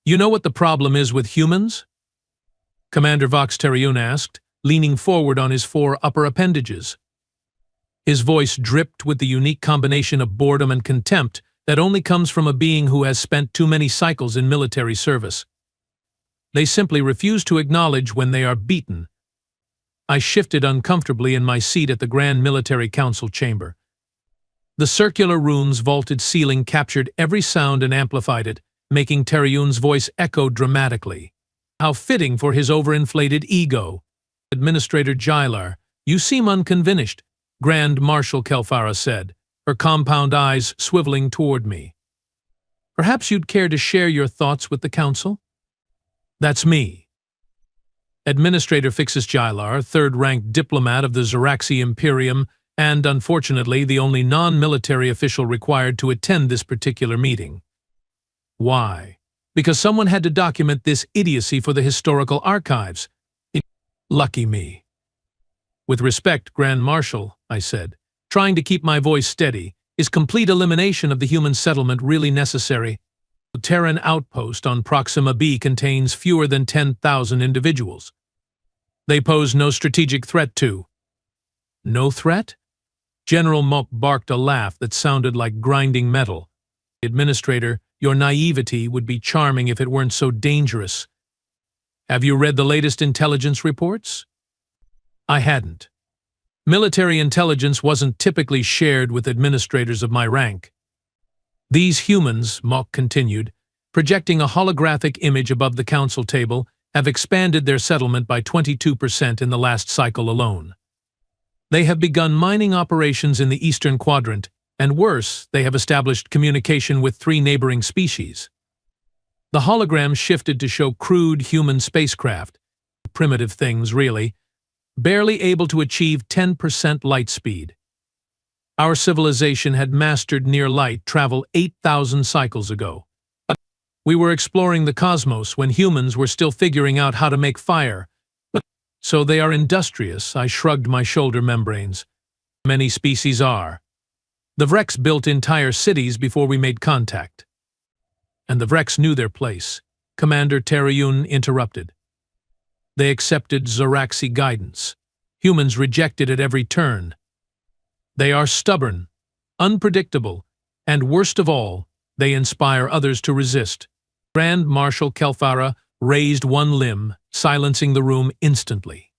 You know what the problem is with humans? Commander Vox Terriun asked, leaning forward on his four upper appendages. His voice dripped with the unique combination of boredom and contempt that only comes from a being who has spent too many cycles in military service. They simply refuse to acknowledge when they are beaten. I shifted uncomfortably in my seat at the Grand Military Council chamber. The circular room's vaulted ceiling captured every sound and amplified it, making Terriun's voice echo dramatically. How fitting for his overinflated ego. Administrator Jailar, you seem unconvinced, Grand Marshal Kelfara said, her compound eyes swiveling toward me. Perhaps you'd care to share your thoughts with the council? That's me. Administrator Fixus Jailar, third-ranked diplomat of the Zeraxi Imperium, and, unfortunately, the only non-military official required to attend this particular meeting. Why? Because someone had to document this idiocy for the historical archives. Lucky me. With respect, Grand Marshal, I said, trying to keep my voice steady, is complete elimination of the human settlement really necessary? The Terran outpost on Proxima B contains fewer than 10,000 individuals. They pose no strategic threat to. No threat? General Mok barked a laugh that sounded like grinding metal. Administrator, your naivety would be charming if it weren't so dangerous. Have you read the latest intelligence reports? I hadn't. Military intelligence wasn't typically shared with administrators of my rank. These humans, Mok continued, projecting a holographic image above the council table, have expanded their settlement by 22% in the last cycle alone. They have begun mining operations in the Eastern Quadrant, and worse, they have established communication with 3 neighboring species. The hologram shifted to show crude human spacecraft, primitive things really, barely able to achieve 10% light speed. Our civilization had mastered near-light travel 8,000 cycles ago. We were exploring the cosmos when humans were still figuring out how to make fire. So they are industrious, I shrugged my shoulder membranes. Many species are. The Vrex built entire cities before we made contact. And the Vrex knew their place, Commander Terriun interrupted. They accepted Zeraxi guidance. Humans rejected at every turn. They are stubborn, unpredictable, and worst of all, they inspire others to resist. Grand Marshal Kelfara raised one limb, silencing the room instantly.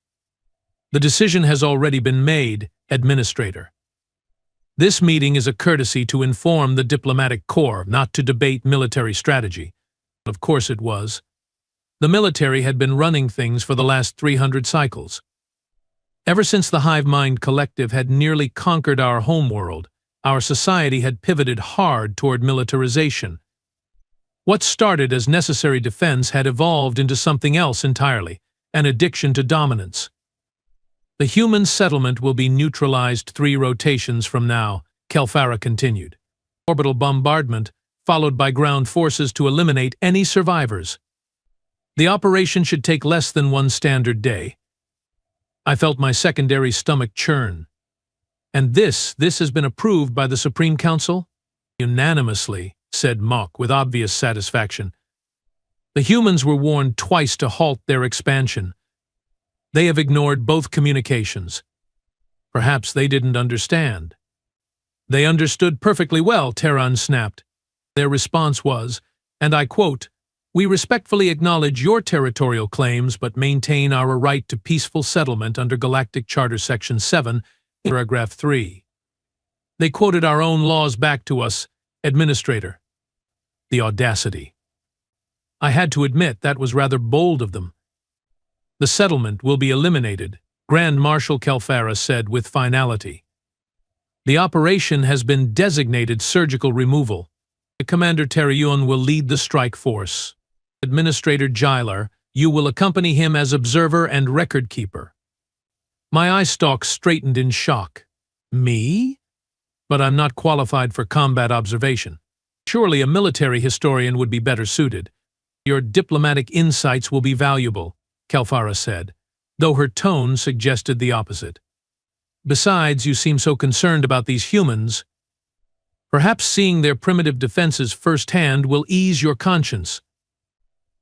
The decision has already been made, Administrator. This meeting is a courtesy to inform the diplomatic corps, not to debate military strategy. Of course it was. The military had been running things for the last 300 cycles. Ever since the Hive Mind Collective had nearly conquered our homeworld, our society had pivoted hard toward militarization. What started as necessary defense had evolved into something else entirely, an addiction to dominance. The human settlement will be neutralized 3 rotations from now, Kelfara continued. Orbital bombardment, followed by ground forces to eliminate any survivors. The operation should take less than 1 standard day. I felt my secondary stomach churn. And this has been approved by the Supreme Council? Unanimously, said Mok with obvious satisfaction. The humans were warned twice to halt their expansion. They have ignored both communications. Perhaps they didn't understand. They understood perfectly well, Terran snapped. Their response was, and I quote, "We respectfully acknowledge your territorial claims but maintain our right to peaceful settlement under Galactic Charter Section 7, Paragraph 3. They quoted our own laws back to us, Administrator. The audacity. I had to admit that was rather bold of them. The settlement will be eliminated, Grand Marshal Kelfara said with finality. The operation has been designated surgical removal. Commander Terriun will lead the strike force. Administrator Jailar, you will accompany him as observer and record keeper. My eye stalks straightened in shock. Me? But I'm not qualified for combat observation. Surely a military historian would be better suited. Your diplomatic insights will be valuable, Kelfara said, though her tone suggested the opposite. Besides, you seem so concerned about these humans. Perhaps seeing their primitive defenses firsthand will ease your conscience.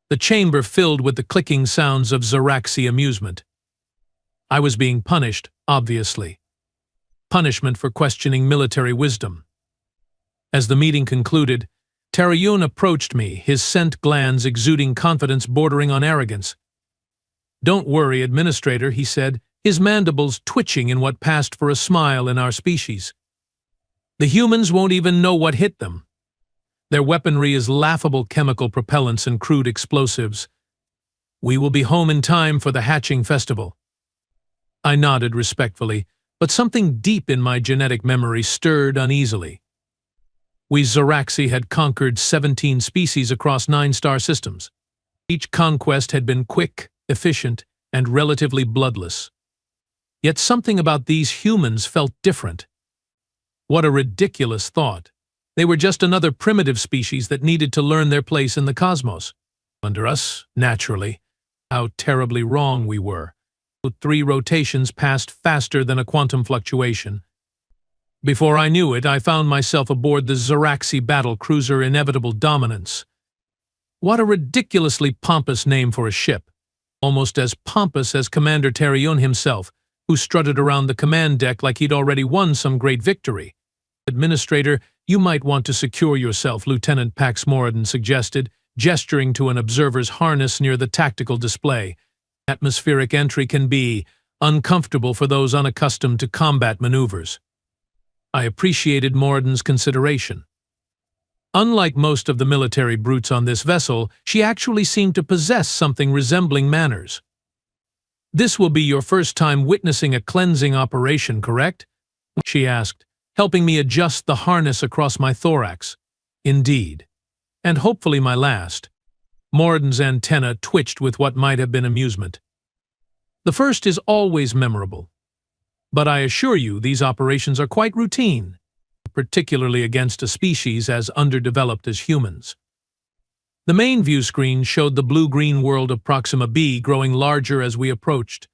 the chamber filled with the clicking sounds of Zaraxi amusement. I was being punished, obviously. Punishment for questioning military wisdom. As the meeting concluded, Terayun approached me, his scent glands exuding confidence bordering on arrogance. "Don't worry, Administrator," he said, his mandibles twitching in what passed for a smile in our species. "The humans won't even know what hit them. Their weaponry is laughable chemical propellants and crude explosives. We will be home in time for the hatching festival." I nodded respectfully, but something deep in my genetic memory stirred uneasily. We Zaraxi had conquered 17 species across 9 star systems. Each conquest had been quick, efficient, and relatively bloodless. Yet something about these humans felt different. What a ridiculous thought. They were just another primitive species that needed to learn their place in the cosmos. Under us, naturally. How terribly wrong we were. 3 rotations passed faster than a quantum fluctuation. Before I knew it, I found myself aboard the Zaraxi battle cruiser Inevitable Dominance. What a ridiculously pompous name for a ship. Almost as pompous as Commander Terayun himself, who strutted around the command deck like he'd already won some great victory. "Administrator, you might want to secure yourself," Lieutenant Pax Moradin suggested, gesturing to an observer's harness near the tactical display. "Atmospheric entry can be uncomfortable for those unaccustomed to combat maneuvers." I appreciated Moradin's consideration. Unlike most of the military brutes on this vessel, she actually seemed to possess something resembling manners. "This will be your first time witnessing a cleansing operation, correct?" she asked, helping me adjust the harness across my thorax. "Indeed. And hopefully my last." Moradin's antenna twitched with what might have been amusement. "The first is always memorable. But I assure you these operations are quite routine, particularly against a species as underdeveloped as humans." The main view screen showed the blue-green world of Proxima b growing larger as we approached.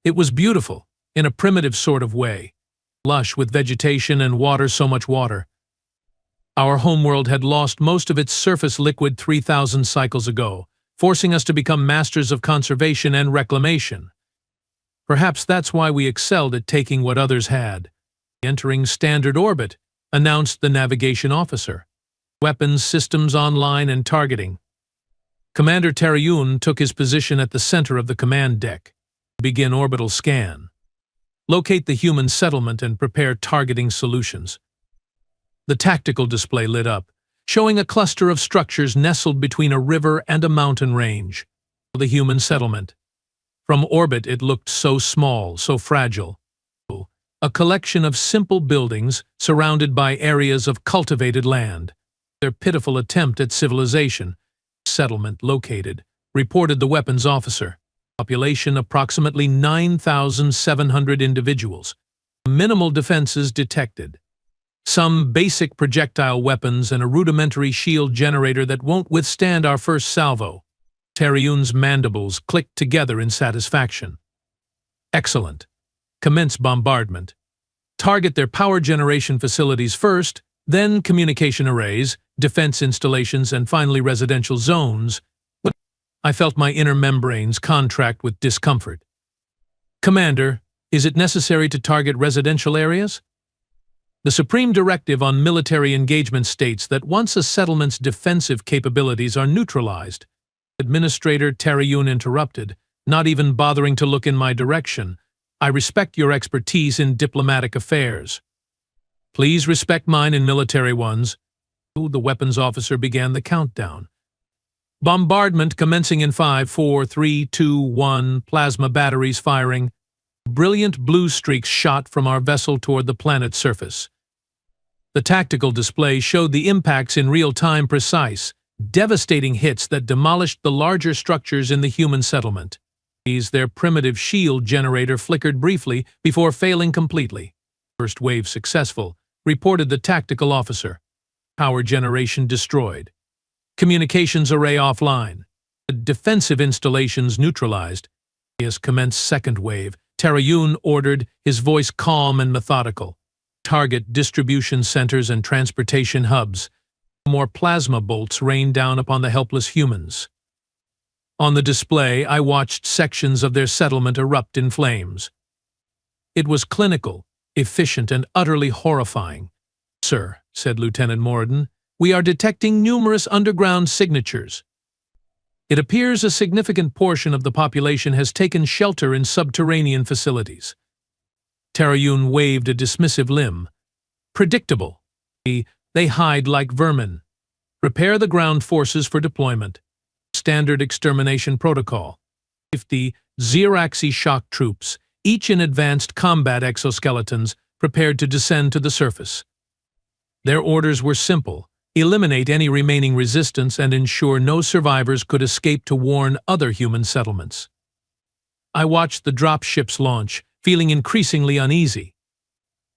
It was beautiful, in a primitive sort of way, lush with vegetation and water, so much water. Our homeworld had lost most of its surface liquid 3,000 cycles ago, forcing us to become masters of conservation and reclamation. Perhaps that's why we excelled at taking what others had. "Entering standard orbit," announced the navigation officer. "Weapons systems online and targeting." Commander Terayun took his position at the center of the command deck. "Begin orbital scan. Locate the human settlement and prepare targeting solutions." The tactical display lit up, showing a cluster of structures nestled between a river and a mountain range. The human settlement. From orbit it looked so small, so fragile. A collection of simple buildings surrounded by areas of cultivated land. Their pitiful attempt at civilization. "Settlement located," reported the weapons officer. "Population approximately 9,700 individuals. Minimal defenses detected. Some basic projectile weapons and a rudimentary shield generator that won't withstand our first salvo." Terayun's mandibles clicked together in satisfaction. "Excellent. Commence bombardment. Target their power generation facilities first, then communication arrays, defense installations, and finally residential zones." I felt my inner membranes contract with discomfort. "Commander, is it necessary to target residential areas?" The Supreme Directive on Military Engagement states that once a settlement's defensive capabilities are neutralized, Administrator Terayun interrupted, not even bothering to look in my direction. "I respect your expertise in diplomatic affairs. Please respect mine in military ones." The weapons officer began the countdown. "Bombardment commencing in 5, 4, 3, 2, 1, plasma batteries firing." Brilliant blue streaks shot from our vessel toward the planet's surface. The tactical display showed the impacts in real time, precise, devastating hits that demolished the larger structures in the human settlement. Their primitive shield generator flickered briefly before failing completely. "First wave successful," reported the tactical officer. "Power generation destroyed. Communications array offline. Defensive installations neutralized." As commenced second wave, Terayun ordered, his voice calm and methodical. "Target distribution centers and transportation hubs." More plasma bolts rained down upon the helpless humans. On the display, I watched sections of their settlement erupt in flames. It was clinical, efficient, and utterly horrifying. "Sir," said Lieutenant Moradin, "we are detecting numerous underground signatures. It appears a significant portion of the population has taken shelter in subterranean facilities." Terayun waved a dismissive limb. "Predictable. They hide like vermin. Prepare the ground forces for deployment. Standard extermination protocol. 50 Xeraxi shock troops, each in advanced combat exoskeletons, prepared to descend to the surface." Their orders were simple: eliminate any remaining resistance and ensure no survivors could escape to warn other human settlements. I watched the dropships launch, feeling increasingly uneasy.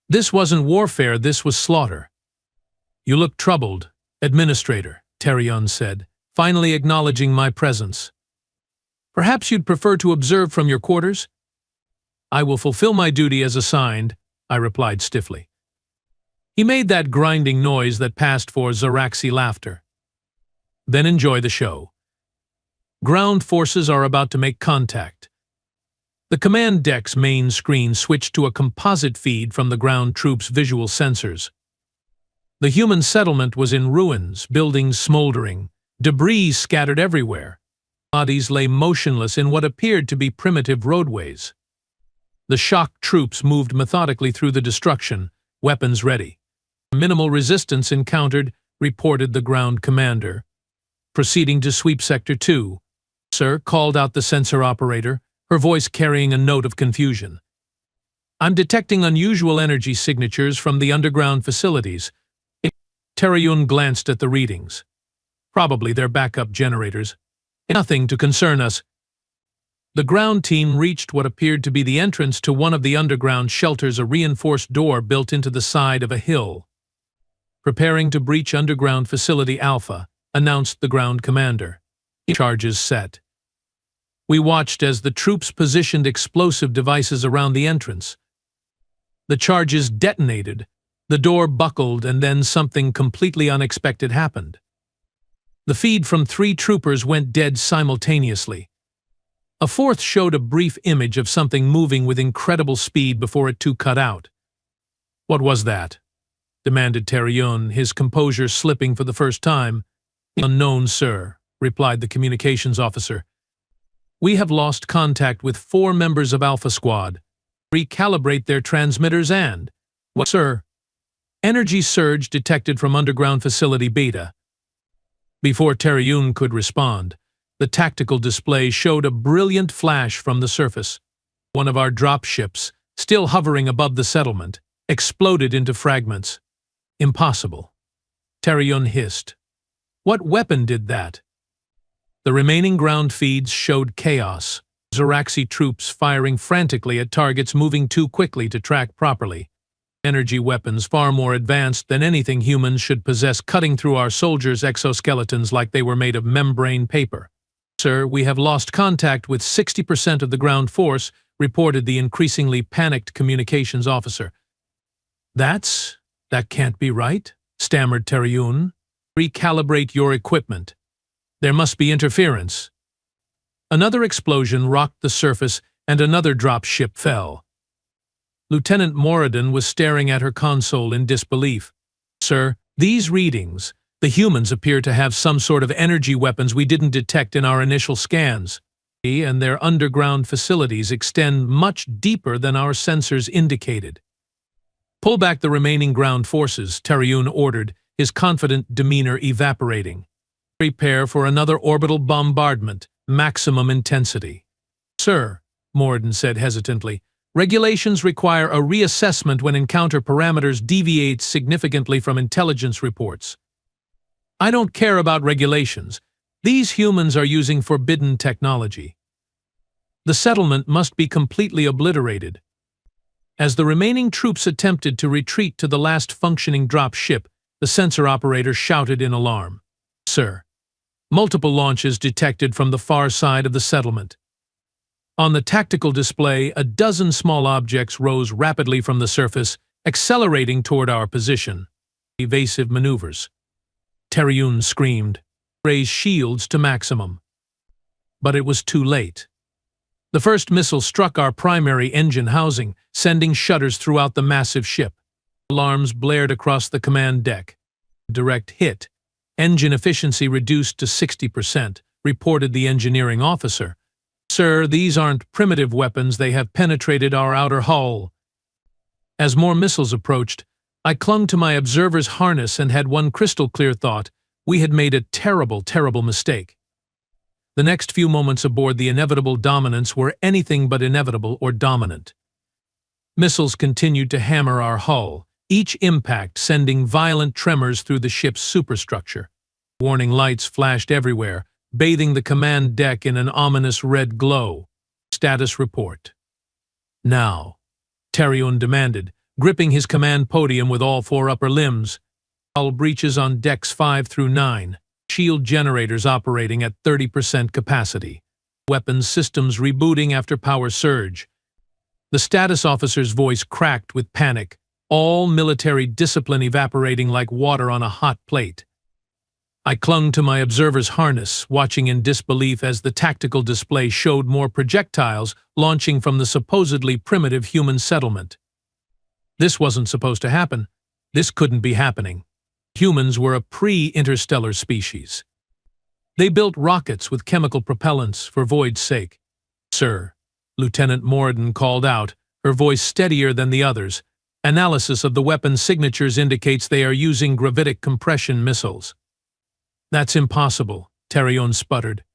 This wasn't warfare, this was slaughter. "You look troubled, Administrator," Terayun said, finally acknowledging my presence. "Perhaps you'd prefer to observe from your quarters?" "I will fulfill my duty as assigned," I replied stiffly. He made that grinding noise that passed for Xeraxi laughter. "Then enjoy the show. Ground forces are about to make contact." The command deck's main screen switched to a composite feed from the ground troops' visual sensors. The human settlement was in ruins, buildings smoldering, debris scattered everywhere. Bodies lay motionless in what appeared to be primitive roadways. The shock troops moved methodically through the destruction, weapons ready. "Minimal resistance encountered," reported the ground commander. "Proceeding to sweep Sector 2. Sir," called out the sensor operator, her voice carrying a note of confusion. "I'm detecting unusual energy signatures from the underground facilities." Terayun glanced at the readings. "Probably their backup generators. Nothing to concern us." The ground team reached what appeared to be the entrance to one of the underground shelters, a reinforced door built into the side of a hill. "Preparing to breach underground facility Alpha," announced the ground commander. "Charges set." We watched as the troops positioned explosive devices around the entrance. The charges detonated, the door buckled, and then something completely unexpected happened. The feed from 3 troopers went dead simultaneously. A fourth showed a brief image of something moving with incredible speed before it too cut out. "What was that?" demanded Terayun, his composure slipping for the first time. "Unknown, sir," replied the communications officer. "We have lost contact with 4 members of Alpha Squad. Recalibrate their transmitters and—" "What, sir?" "Energy surge detected from underground facility Beta." Before Terayun could respond, the tactical display showed a brilliant flash from the surface. One of our dropships, still hovering above the settlement, exploded into fragments. "Impossible," Terayun hissed. "What weapon did that?" The remaining ground feeds showed chaos. Xeraxi troops firing frantically at targets moving too quickly to track properly. Energy weapons far more advanced than anything humans should possess, cutting through our soldiers' exoskeletons like they were made of membrane paper. "Sir, we have lost contact with 60% of the ground force," reported the increasingly panicked communications officer. That can't be right," stammered Terayun. "Recalibrate your equipment. There must be interference." Another explosion rocked the surface and another dropship fell. Lieutenant Moradin was staring at her console in disbelief. "Sir, these readings, the humans appear to have some sort of energy weapons we didn't detect in our initial scans, and their underground facilities extend much deeper than our sensors indicated." "Pull back the remaining ground forces," Terayun ordered, his confident demeanor evaporating. "Prepare for another orbital bombardment, maximum intensity." "Sir," Moradin said hesitantly, "regulations require a reassessment when encounter parameters deviate significantly from intelligence reports." "I don't care about regulations. These humans are using forbidden technology. The settlement must be completely obliterated." As the remaining troops attempted to retreat to the last functioning drop ship, the sensor operator shouted in alarm. "Sir, multiple launches detected from the far side of the settlement." On the tactical display, a dozen small objects rose rapidly from the surface, accelerating toward our position. Evasive maneuvers. Terayun screamed. "Raise shields to maximum." But it was too late. The first missile struck our primary engine housing, sending shudders throughout the massive ship. Alarms blared across the command deck. Direct hit. Engine efficiency reduced to 60%, reported the engineering officer. Sir, these aren't primitive weapons, they have penetrated our outer hull. As more missiles approached, I clung to my observer's harness and had one crystal-clear thought: we had made a terrible, terrible mistake. The next few moments aboard the inevitable dominance were anything but inevitable or dominant. Missiles continued to hammer our hull, each impact sending violent tremors through the ship's superstructure. Warning lights flashed everywhere, bathing the command deck in an ominous red glow. Status report. Now, Terion demanded, gripping his command podium with all four upper limbs. Hull breaches on decks 5 through 9. Shield generators operating at 30% capacity. Weapons systems rebooting after power surge. The status officer's voice cracked with panic, all military discipline evaporating like water on a hot plate. I clung to my observer's harness, watching in disbelief as the tactical display showed more projectiles launching from the supposedly primitive human settlement. This wasn't supposed to happen. This couldn't be happening. Humans were a pre-interstellar species. They built rockets with chemical propellants for void's sake. Sir, Lieutenant Morden called out, her voice steadier than the others. Analysis of the weapon's signatures indicates they are using gravitic compression missiles. That's impossible, Terion sputtered.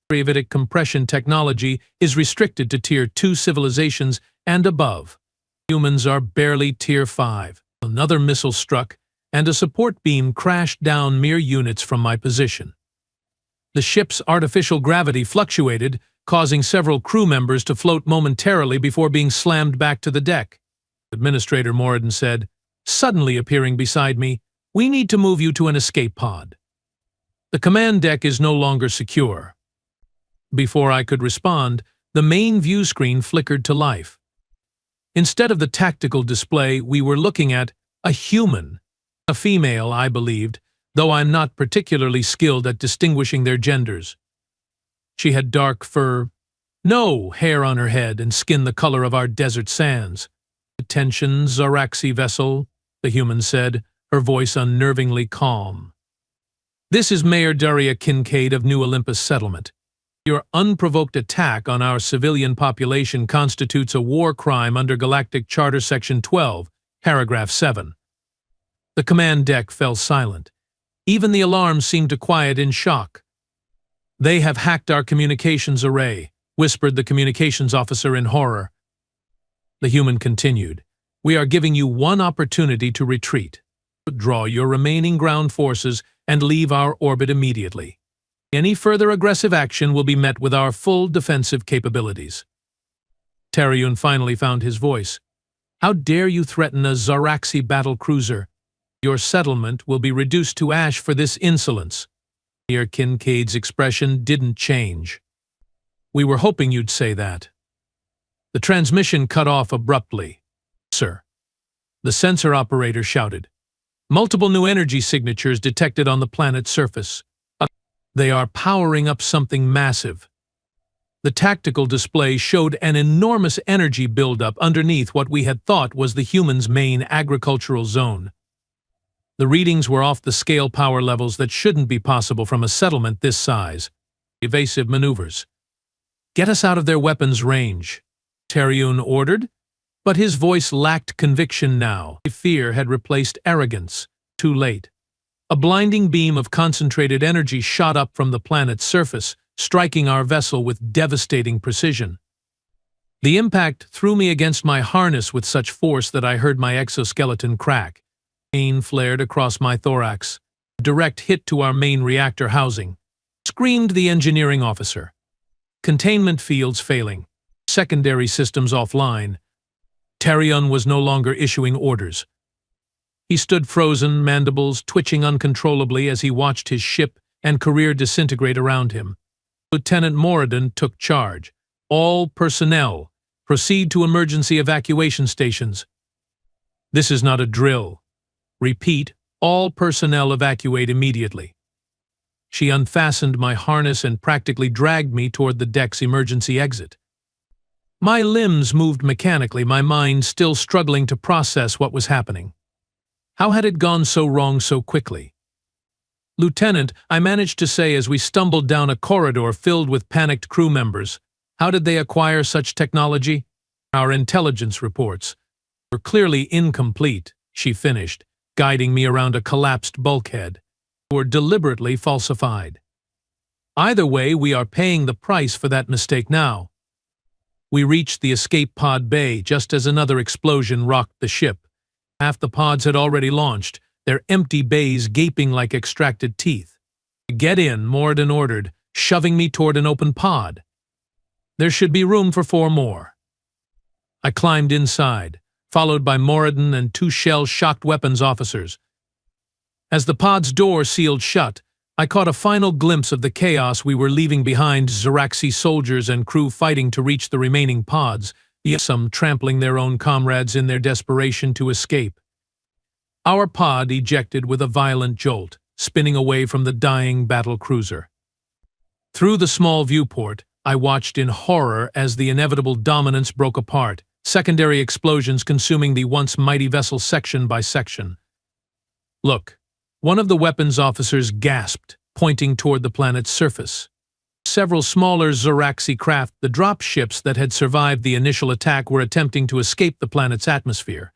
Gravitic compression technology is restricted to Tier 2 civilizations and above. Humans are barely Tier 5. Another missile struck, and a support beam crashed down mere units from my position. The ship's artificial gravity fluctuated, causing several crew members to float momentarily before being slammed back to the deck. Administrator Morden said, suddenly appearing beside me, "We need to move you to an escape pod. The command deck is no longer secure." Before I could respond, the main view screen flickered to life. Instead of the tactical display, we were looking at a human. A female, I believed, though I'm not particularly skilled at distinguishing their genders. She had dark fur, no hair on her head, and skin the color of our desert sands. "Attention, Zaraxi vessel," the human said, her voice unnervingly calm. "This is Mayor Daria Kincaid of New Olympus Settlement. Your unprovoked attack on our civilian population constitutes a war crime under Galactic Charter Section 12, Paragraph 7. The command deck fell silent. Even the alarms seemed to quiet in shock. "They have hacked our communications array," whispered the communications officer in horror. The human continued, "We are giving you one opportunity to retreat. Draw your remaining ground forces and leave our orbit immediately. Any further aggressive action will be met with our full defensive capabilities." Terion finally found his voice. "How dare you threaten a Zaraxi battle cruiser? Your settlement will be reduced to ash for this insolence." Mayor Kincaid's expression didn't change. "We were hoping you'd say that." The transmission cut off abruptly. "Sir," the sensor operator shouted. "Multiple new energy signatures detected on the planet's surface. They are powering up something massive." The tactical display showed an enormous energy buildup underneath what we had thought was the human's main agricultural zone. The readings were off the scale power levels that shouldn't be possible from a settlement this size. Evasive maneuvers. "Get us out of their weapons range," Terion ordered, but his voice lacked conviction now. Fear had replaced arrogance. Too late. A blinding beam of concentrated energy shot up from the planet's surface, striking our vessel with devastating precision. The impact threw me against my harness with such force that I heard my exoskeleton crack. Pain flared across my thorax. A direct hit to our main reactor housing. Screamed the engineering officer. Containment fields failing. Secondary systems offline. Terion was no longer issuing orders. He stood frozen, mandibles twitching uncontrollably as he watched his ship and career disintegrate around him. Lieutenant Morden took charge. "All personnel, proceed to emergency evacuation stations." "This is not a drill. Repeat, all personnel evacuate immediately." She unfastened my harness and practically dragged me toward the deck's emergency exit. My limbs moved mechanically, my mind still struggling to process what was happening. How had it gone so wrong so quickly? "Lieutenant," I managed to say as we stumbled down a corridor filled with panicked crew members. "How did they acquire such technology?" "Our intelligence reports were clearly incomplete," she finished, guiding me around a collapsed bulkhead. "Were deliberately falsified. Either way, we are paying the price for that mistake now." We reached the escape pod bay just as another explosion rocked the ship. Half the pods had already launched, their empty bays gaping like extracted teeth. "Get in," Moradin ordered, shoving me toward an open pod. "There should be room for 4 more." I climbed inside, followed by Moradin and 2 shell-shocked weapons officers. As the pod's door sealed shut, I caught a final glimpse of the chaos we were leaving behind, Zaraxi soldiers and crew fighting to reach the remaining pods, some trampling their own comrades in their desperation to escape. Our pod ejected with a violent jolt, spinning away from the dying battle cruiser. Through the small viewport, I watched in horror as the inevitable dominance broke apart, secondary explosions consuming the once mighty vessel section by section. "Look," one of the weapons officers gasped, pointing toward the planet's surface. Several smaller Zaraxi craft, the drop ships that had survived the initial attack, were attempting to escape the planet's atmosphere.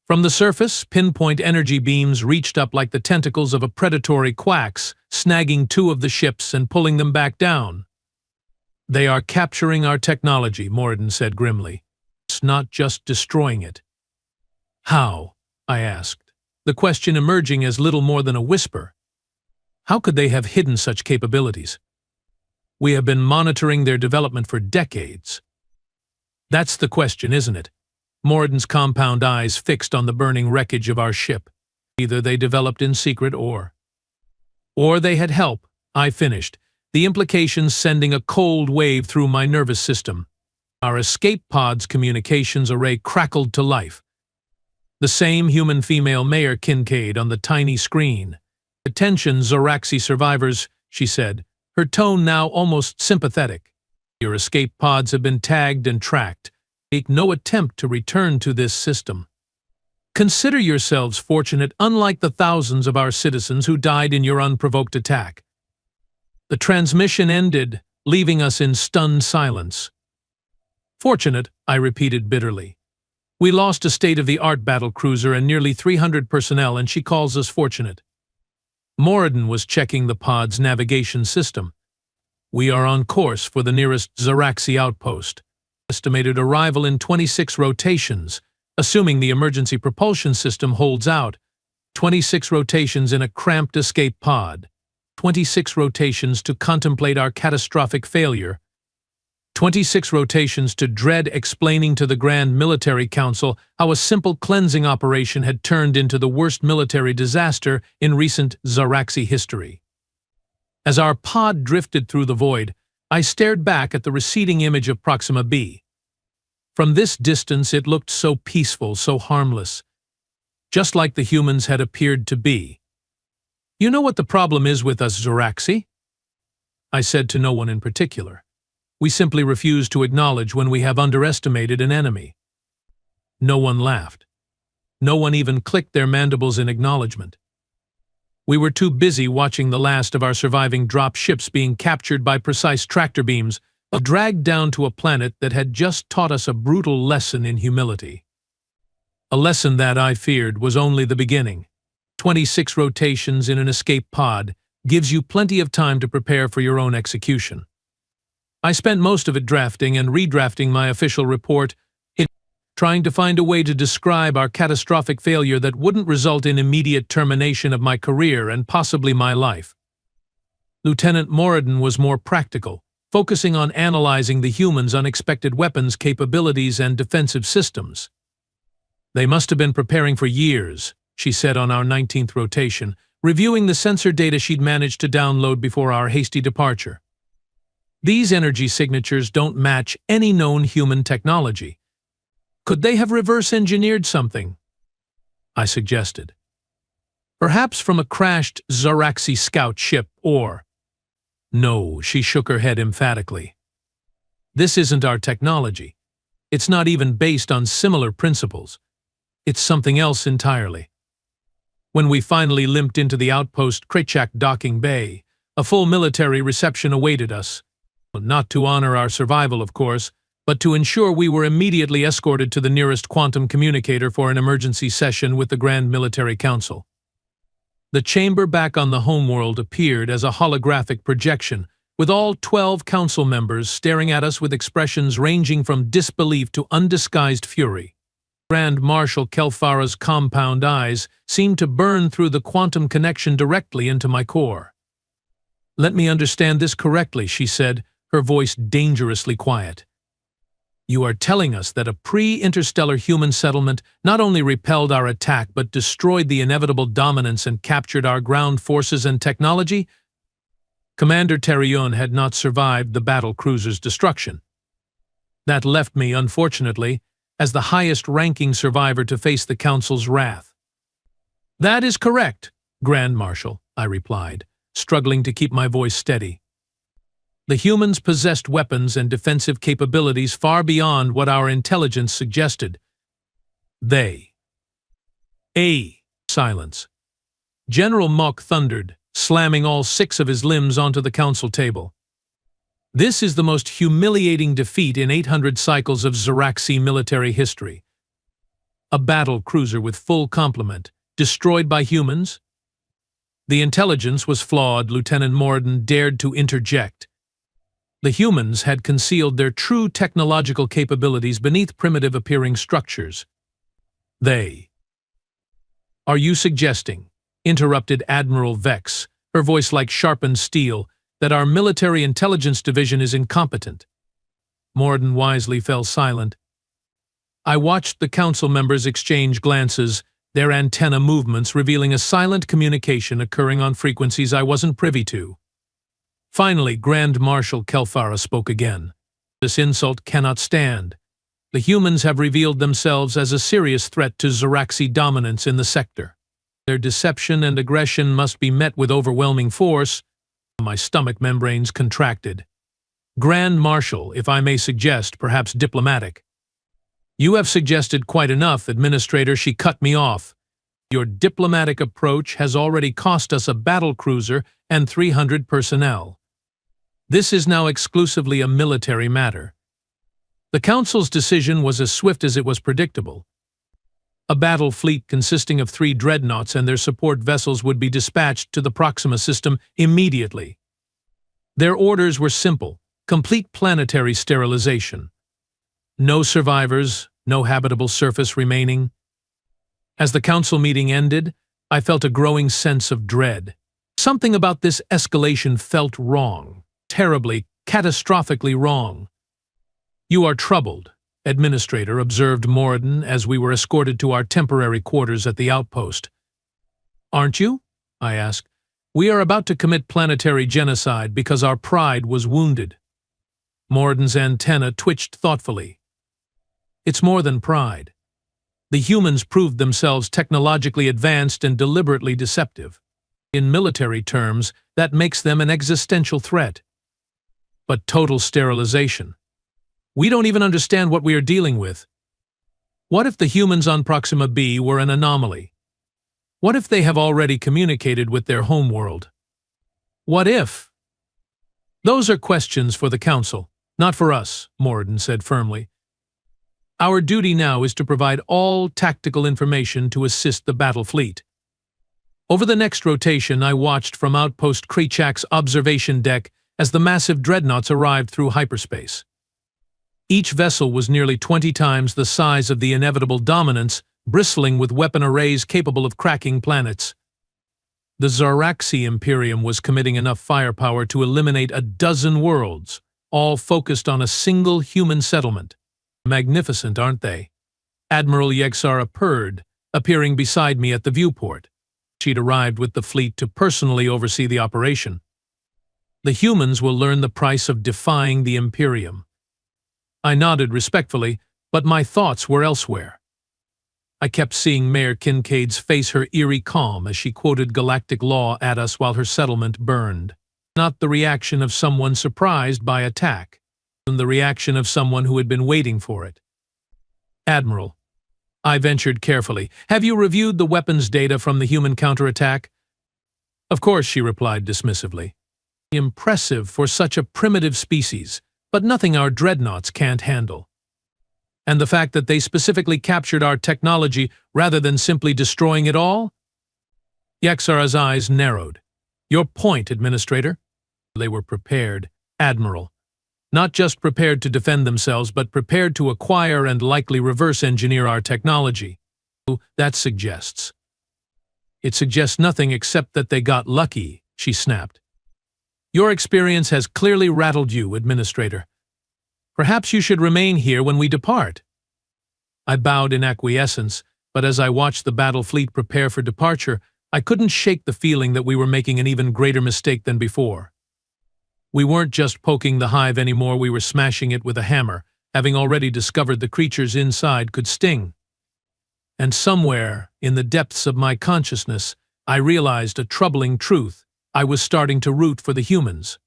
From the surface, pinpoint energy beams reached up like the tentacles of a predatory quax, snagging 2 of the ships and pulling them back down. "They are capturing our technology," Moradin said grimly. "It's not just destroying it." "How?" I asked, the question emerging as little more than a whisper. How could they have hidden such capabilities? "We have been monitoring their development for decades." "That's the question, isn't it?" Moradin's compound eyes fixed on the burning wreckage of our ship. "Either they developed in secret or they had help," I finished, the implications sending a cold wave through my nervous system. Our escape pod's communications array crackled to life. The same human female Mayor Kincaid on the tiny screen. "Attention, Zaraxi survivors," she said, her tone now almost sympathetic. "Your escape pods have been tagged and tracked. Make no attempt to return to this system. Consider yourselves fortunate, unlike the thousands of our citizens who died in your unprovoked attack." The transmission ended, leaving us in stunned silence. "Fortunate," I repeated bitterly. "We lost a state-of-the-art battle cruiser and nearly 300 personnel, and she calls us fortunate." Moradin was checking the pod's navigation system. "We are on course for the nearest Zaraxi outpost. Estimated arrival in 26 rotations, assuming the emergency propulsion system holds out. 26 rotations in a cramped escape pod. 26 rotations to contemplate our catastrophic failure. 26 rotations to dread explaining to the Grand Military Council how a simple cleansing operation had turned into the worst military disaster in recent Zaraxi history." As our pod drifted through the void, I stared back at the receding image of Proxima B. From this distance it looked so peaceful, so harmless, just like the humans had appeared to be. "You know what the problem is with us, Zaraxi?" I said to no one in particular. "We simply refuse to acknowledge when we have underestimated an enemy." No one laughed. No one even clicked their mandibles in acknowledgement. We were too busy watching the last of our surviving drop ships being captured by precise tractor beams, dragged down to a planet that had just taught us a brutal lesson in humility. A lesson that, I feared, was only the beginning. 26 rotations in an escape pod gives you plenty of time to prepare for your own execution. I spent most of it drafting and redrafting my official report, trying to find a way to describe our catastrophic failure that wouldn't result in immediate termination of my career and possibly my life. Lieutenant Moradin was more practical, focusing on analyzing the humans' unexpected weapons capabilities and defensive systems. "They must have been preparing for years," she said on our 19th rotation, reviewing the sensor data she'd managed to download before our hasty departure. "These energy signatures don't match any known human technology. Could they have reverse-engineered something?" I suggested. Perhaps from a crashed Zaraxi scout ship or… No, she shook her head emphatically. This isn't our technology. It's not even based on similar principles. It's something else entirely. When we finally limped into the outpost Krachak docking bay, a full military reception awaited us. Not to honor our survival, of course, but to ensure we were immediately escorted to the nearest quantum communicator for an emergency session with the Grand Military Council. The chamber back on the homeworld appeared as a holographic projection, with all 12 council members staring at us with expressions ranging from disbelief to undisguised fury. Grand Marshal Kelfara's compound eyes seemed to burn through the quantum connection directly into my core. "Let me understand this correctly," she said, her voice dangerously quiet. "You are telling us that a pre-interstellar human settlement not only repelled our attack but destroyed the inevitable dominance and captured our ground forces and technology?" Commander Terrion had not survived the battle cruiser's destruction. That left me, unfortunately, as the highest-ranking survivor to face the Council's wrath. "That is correct, Grand Marshal," I replied, struggling to keep my voice steady. "The humans possessed weapons and defensive capabilities far beyond what our intelligence suggested. Silence. General Mok thundered, slamming all 6 of his limbs onto the council table. "This is the most humiliating defeat in 800 cycles of Zaraxi military history. A battle cruiser with full complement, destroyed by humans? The intelligence was flawed," Lieutenant Morden dared to interject. "The humans had concealed their true technological capabilities beneath primitive-appearing structures. Are you suggesting," interrupted Admiral Vex, her voice like sharpened steel, "that our military intelligence division is incompetent?" Morden wisely fell silent. I watched the council members exchange glances, their antenna movements revealing a silent communication occurring on frequencies I wasn't privy to. Finally, Grand Marshal Kelfara spoke again. "This insult cannot stand. The humans have revealed themselves as a serious threat to Zaraxi dominance in the sector. Their deception and aggression must be met with overwhelming force." My stomach membranes contracted. "Grand Marshal, if I may suggest, perhaps diplomatic." "You have suggested quite enough, Administrator," she cut me off. "Your diplomatic approach has already cost us a battle cruiser and 300 personnel. This is now exclusively a military matter." The Council's decision was as swift as it was predictable. A battle fleet consisting of 3 dreadnoughts and their support vessels would be dispatched to the Proxima system immediately. Their orders were simple: complete planetary sterilization. No survivors, no habitable surface remaining. As the Council meeting ended, I felt a growing sense of dread. Something about this escalation felt wrong. Terribly, catastrophically wrong. "You are troubled," Administrator, observed Morden as we were escorted to our temporary quarters at the outpost. "Aren't you?" I asked. "We are about to commit planetary genocide because our pride was wounded." Morden's antenna twitched thoughtfully. "It's more than pride. The humans proved themselves technologically advanced and deliberately deceptive. In military terms, that makes them an existential threat. But total sterilization. We don't even understand what we are dealing with. What if the humans on Proxima B were an anomaly? What if they have already communicated with their homeworld? What if?" "Those are questions for the Council, not for us," Morden said firmly. "Our duty now is to provide all tactical information to assist the battle fleet." Over the next rotation, I watched from Outpost Krachak's observation deck as the massive dreadnoughts arrived through hyperspace. Each vessel was nearly 20 times the size of the inevitable dominance, bristling with weapon arrays capable of cracking planets. The Zaraxi Imperium was committing enough firepower to eliminate a dozen worlds, all focused on a single human settlement. Magnificent, aren't they? Admiral Yegsara purred, appearing beside me at the viewport. She'd arrived with the fleet to personally oversee the operation. "The humans will learn the price of defying the Imperium." I nodded respectfully, but my thoughts were elsewhere. I kept seeing Mayor Kincaid's face, her eerie calm as she quoted galactic law at us while her settlement burned. Not the reaction of someone surprised by attack, but the reaction of someone who had been waiting for it. Admiral, I ventured carefully, have you reviewed the weapons data from the human counterattack? Of course, she replied dismissively. Impressive for such a primitive species, but nothing our dreadnoughts can't handle. And the fact that they specifically captured our technology rather than simply destroying it all? Yaxara's eyes narrowed. Your point, Administrator. They were prepared, Admiral. Not just prepared to defend themselves, but prepared to acquire and likely reverse engineer our technology. That suggests. It suggests nothing except that they got lucky, she snapped. Your experience has clearly rattled you, Administrator. Perhaps you should remain here when we depart. I bowed in acquiescence, but as I watched the battle fleet prepare for departure, I couldn't shake the feeling that we were making an even greater mistake than before. We weren't just poking the hive anymore, we were smashing it with a hammer, having already discovered the creatures inside could sting. And somewhere, in the depths of my consciousness, I realized a troubling truth. I was starting to root for the humans.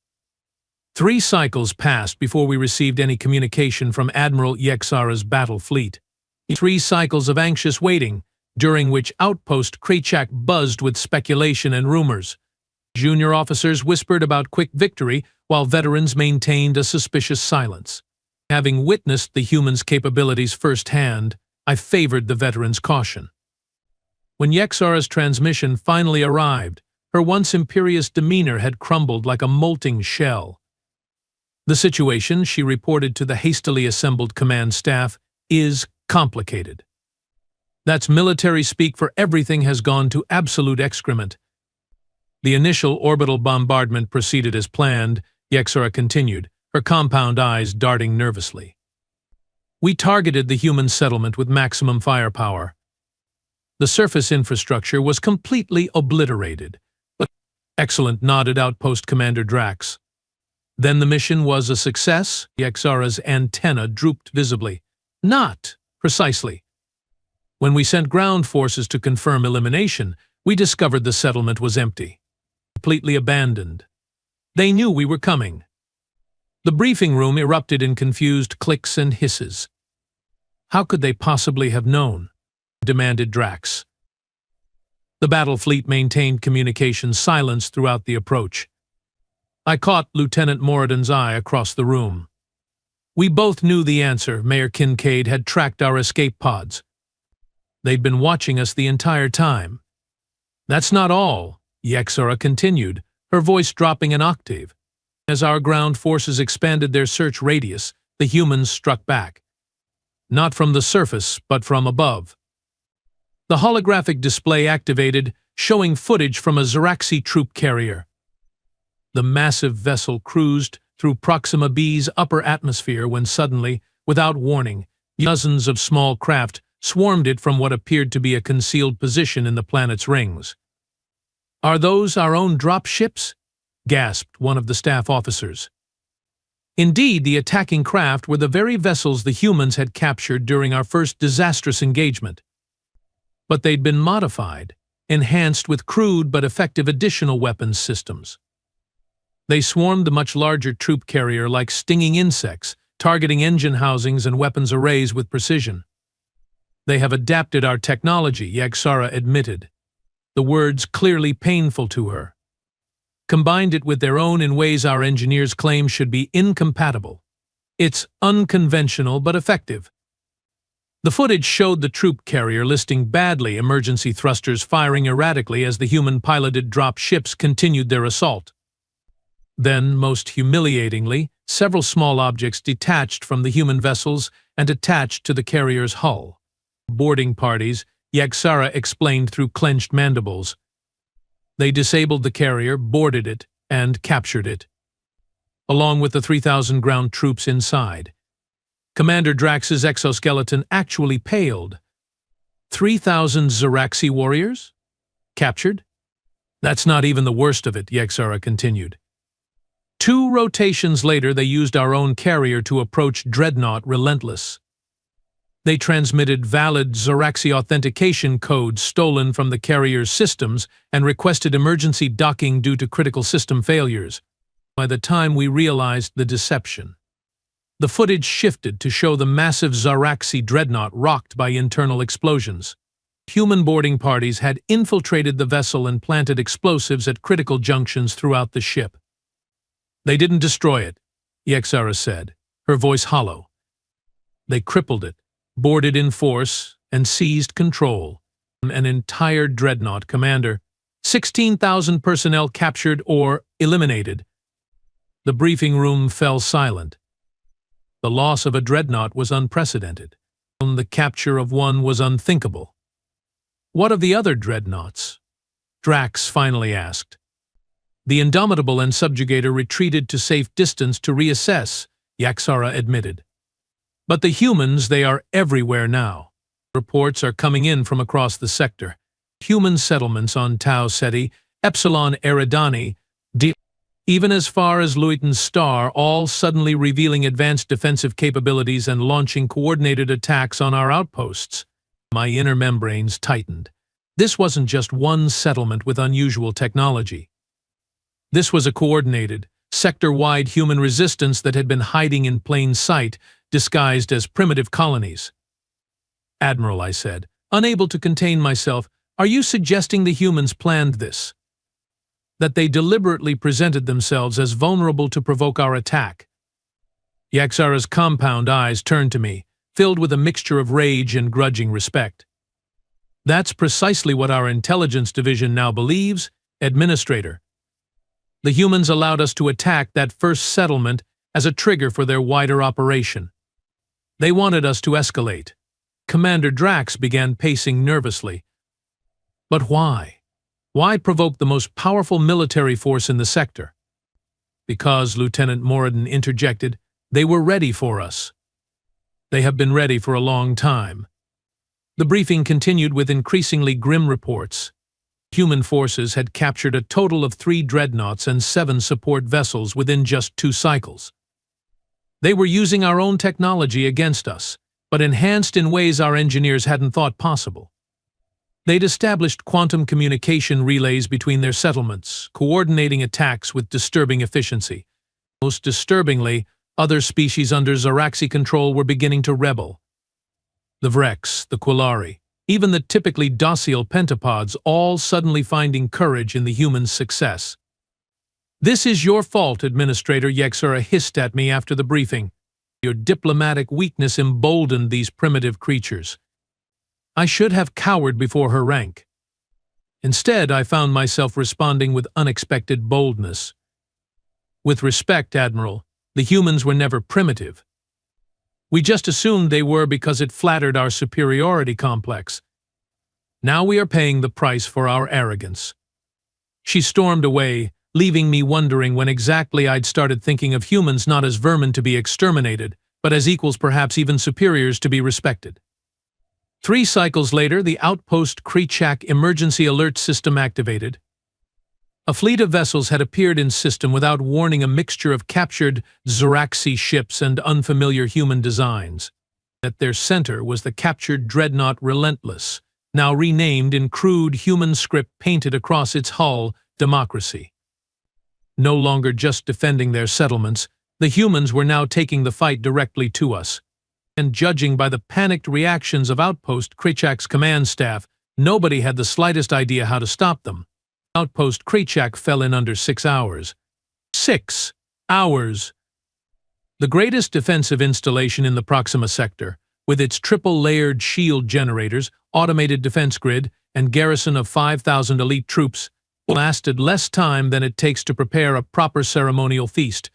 3 cycles passed before we received any communication from Admiral Yaxara's battle fleet. 3 cycles of anxious waiting, during which Outpost Krachak buzzed with speculation and rumors. Junior officers whispered about quick victory, while veterans maintained a suspicious silence. Having witnessed the humans' capabilities firsthand, I favored the veterans' caution. When Yaxara's transmission finally arrived, her once imperious demeanor had crumbled like a molting shell. The situation, she reported to the hastily assembled command staff, is complicated. That's military speak for everything has gone to absolute excrement. The initial orbital bombardment proceeded as planned, Yaxara continued, her compound eyes darting nervously. We targeted the human settlement with maximum firepower. The surface infrastructure was completely obliterated. But excellent, nodded Outpost Commander Drax. Then the mission was a success? Yaxara's antenna drooped visibly. Not precisely. When we sent ground forces to confirm elimination, we discovered the settlement was empty. Completely abandoned. They knew we were coming. The briefing room erupted in confused clicks and hisses. How could they possibly have known? Demanded Drax. The battle fleet maintained communication silence throughout the approach. I caught Lieutenant Moradin's eye across the room. We both knew the answer. Mayor Kincaid had tracked our escape pods. They'd been watching us the entire time. That's not all, Yaxara continued, her voice dropping an octave. As our ground forces expanded their search radius, the humans struck back. Not from the surface, but from above. The holographic display activated, showing footage from a Zeraxi troop carrier. The massive vessel cruised through Proxima B's upper atmosphere when suddenly, without warning, dozens of small craft swarmed it from what appeared to be a concealed position in the planet's rings. Are those our own drop ships? Gasped one of the staff officers. Indeed, the attacking craft were the very vessels the humans had captured during our first disastrous engagement. But they'd been modified, enhanced with crude but effective additional weapons systems. They swarmed the much larger troop carrier like stinging insects, targeting engine housings and weapons arrays with precision. They have adapted our technology, Yaxara admitted, the words clearly painful to her. Combined it with their own in ways our engineers claim should be incompatible. It's unconventional but effective. The footage showed the troop carrier listing badly, emergency thrusters firing erratically as the human-piloted drop ships continued their assault. Then, most humiliatingly, several small objects detached from the human vessels and attached to the carrier's hull. Boarding parties, Yaxara explained through clenched mandibles. They disabled the carrier, boarded it, and captured it, along with the 3,000 ground troops inside. Commander Drax's exoskeleton actually paled. 3,000 Zeraxi warriors? Captured? That's not even the worst of it, Yaxara continued. 2 rotations later, they used our own carrier to approach Dreadnought Relentless. They transmitted valid Zoraxi authentication codes stolen from the carrier's systems and requested emergency docking due to critical system failures. By the time we realized the deception, the footage shifted to show the massive Zoraxi dreadnought rocked by internal explosions. Human boarding parties had infiltrated the vessel and planted explosives at critical junctions throughout the ship. They didn't destroy it, Yexara said, her voice hollow. They crippled it, boarded in force, and seized control. An entire dreadnought, Commander. 16,000 personnel captured or eliminated. The briefing room fell silent. The loss of a dreadnought was unprecedented. The capture of one was unthinkable. What of the other dreadnoughts? Drax finally asked. The Indomitable and Subjugator retreated to safe distance to reassess, Yexara admitted. But the humans, they are everywhere now. Reports are coming in from across the sector. Human settlements on Tau Ceti, Epsilon Eridani, even as far as Luiton's star, all suddenly revealing advanced defensive capabilities and launching coordinated attacks on our outposts. My inner membranes tightened. This wasn't just one settlement with unusual technology. This was a coordinated, sector-wide human resistance that had been hiding in plain sight, disguised as primitive colonies. Admiral, I said, unable to contain myself, are you suggesting the humans planned this? That they deliberately presented themselves as vulnerable to provoke our attack? Yexara's compound eyes turned to me, filled with a mixture of rage and grudging respect. That's precisely what our intelligence division now believes, Administrator. The humans allowed us to attack that first settlement as a trigger for their wider operation. They wanted us to escalate. Commander Drax began pacing nervously. But why? Why provoke the most powerful military force in the sector? Because, Lieutenant Moradin interjected, they were ready for us. They have been ready for a long time. The briefing continued with increasingly grim reports. Human forces had captured a total of 3 dreadnoughts and 7 support vessels within just 2 cycles. They were using our own technology against us, but enhanced in ways our engineers hadn't thought possible. They'd established quantum communication relays between their settlements, coordinating attacks with disturbing efficiency. Most disturbingly, other species under Zoraxi control were beginning to rebel. The Vrex, the Quillari, even the typically docile pentapods, all suddenly finding courage in the humans' success. This is your fault, Administrator, Yexara hissed at me after the briefing. Your diplomatic weakness emboldened these primitive creatures. I should have cowered before her rank. Instead, I found myself responding with unexpected boldness. With respect, Admiral, the humans were never primitive. We just assumed they were because it flattered our superiority complex. Now we are paying the price for our arrogance. She stormed away, leaving me wondering when exactly I'd started thinking of humans not as vermin to be exterminated, but as equals, perhaps even superiors, to be respected. 3 cycles later, the outpost Kreechak emergency alert system activated. A fleet of vessels had appeared in system without warning, a mixture of captured Zoraxi ships and unfamiliar human designs. At their center was the captured dreadnought Relentless, now renamed in crude human script painted across its hull, Democracy. No longer just defending their settlements, the humans were now taking the fight directly to us. And judging by the panicked reactions of Outpost Kreechak's command staff, nobody had the slightest idea how to stop them. Outpost Kreechak fell in under 6 hours. 6 hours! The greatest defensive installation in the Proxima sector, with its triple-layered shield generators, automated defense grid, and garrison of 5,000 elite troops, lasted less time than it takes to prepare a proper ceremonial feast.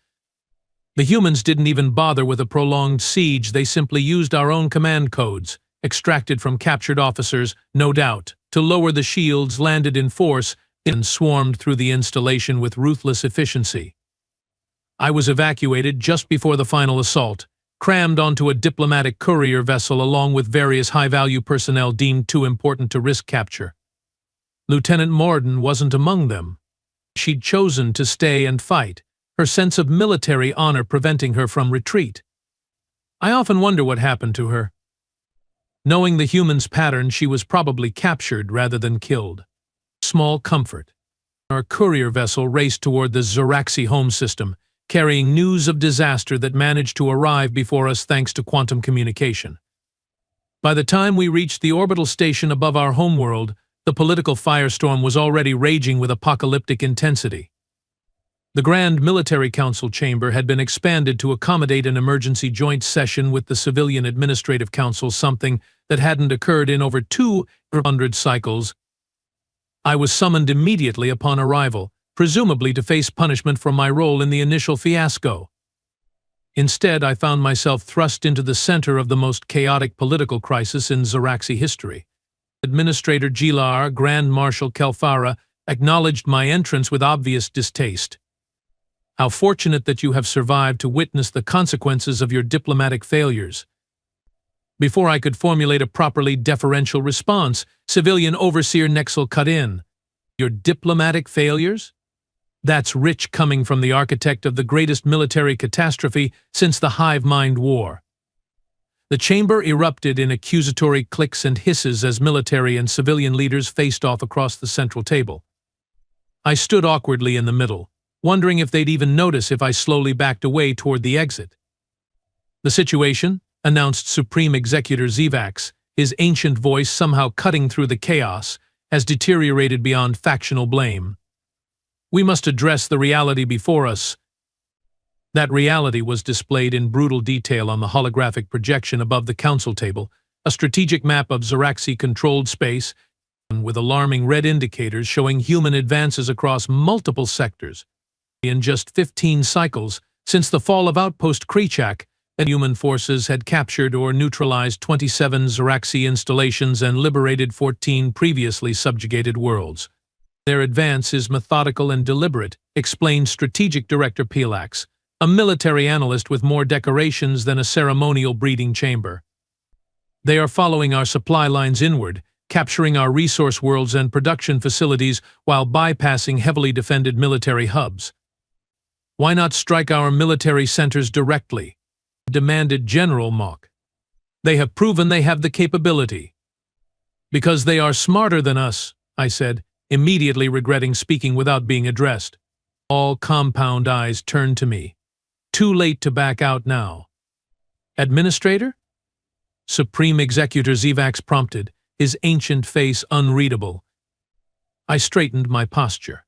The humans didn't even bother with a prolonged siege, they simply used our own command codes, extracted from captured officers, no doubt, to lower the shields, landed in force, and swarmed through the installation with ruthless efficiency. I was evacuated just before the final assault, crammed onto a diplomatic courier vessel along with various high-value personnel deemed too important to risk capture. Lieutenant Morden wasn't among them. She'd chosen to stay and fight, her sense of military honor preventing her from retreat. I often wonder what happened to her. Knowing the human's pattern, she was probably captured rather than killed. Small comfort. Our courier vessel raced toward the Zoraxi home system, carrying news of disaster that managed to arrive before us thanks to quantum communication. By the time we reached the orbital station above our homeworld, the political firestorm was already raging with apocalyptic intensity. The Grand Military Council chamber had been expanded to accommodate an emergency joint session with the Civilian Administrative Council, something that hadn't occurred in over 200 cycles. I was summoned immediately upon arrival, presumably to face punishment for my role in the initial fiasco. Instead, I found myself thrust into the center of the most chaotic political crisis in Zoraxi history. Administrator Gilar, Grand Marshal Kelfara, acknowledged my entrance with obvious distaste. How fortunate that you have survived to witness the consequences of your diplomatic failures. Before I could formulate a properly deferential response, Civilian Overseer Nexel cut in. Your diplomatic failures? That's rich coming from the architect of the greatest military catastrophe since the Hive Mind War. The chamber erupted in accusatory clicks and hisses as military and civilian leaders faced off across the central table. I stood awkwardly in the middle, wondering if they'd even notice if I slowly backed away toward the exit. The situation, announced Supreme Executor Zivax, his ancient voice somehow cutting through the chaos, has deteriorated beyond factional blame. We must address the reality before us. That reality was displayed in brutal detail on the holographic projection above the council table, a strategic map of Zoraxi-controlled space, with alarming red indicators showing human advances across multiple sectors. In just 15 cycles, since the fall of Outpost Krechak, human forces had captured or neutralized 27 Zoraxi installations and liberated 14 previously subjugated worlds. Their advance is methodical and deliberate, explained Strategic Director Pilax, a military analyst with more decorations than a ceremonial breeding chamber. They are following our supply lines inward, capturing our resource worlds and production facilities while bypassing heavily defended military hubs. Why not strike our military centers directly? Demanded General Mock. They have proven they have the capability. Because they are smarter than us, I said, immediately regretting speaking without being addressed. All compound eyes turned to me. Too late to back out now. Administrator? Supreme Executor Zivax prompted, his ancient face unreadable. I straightened my posture.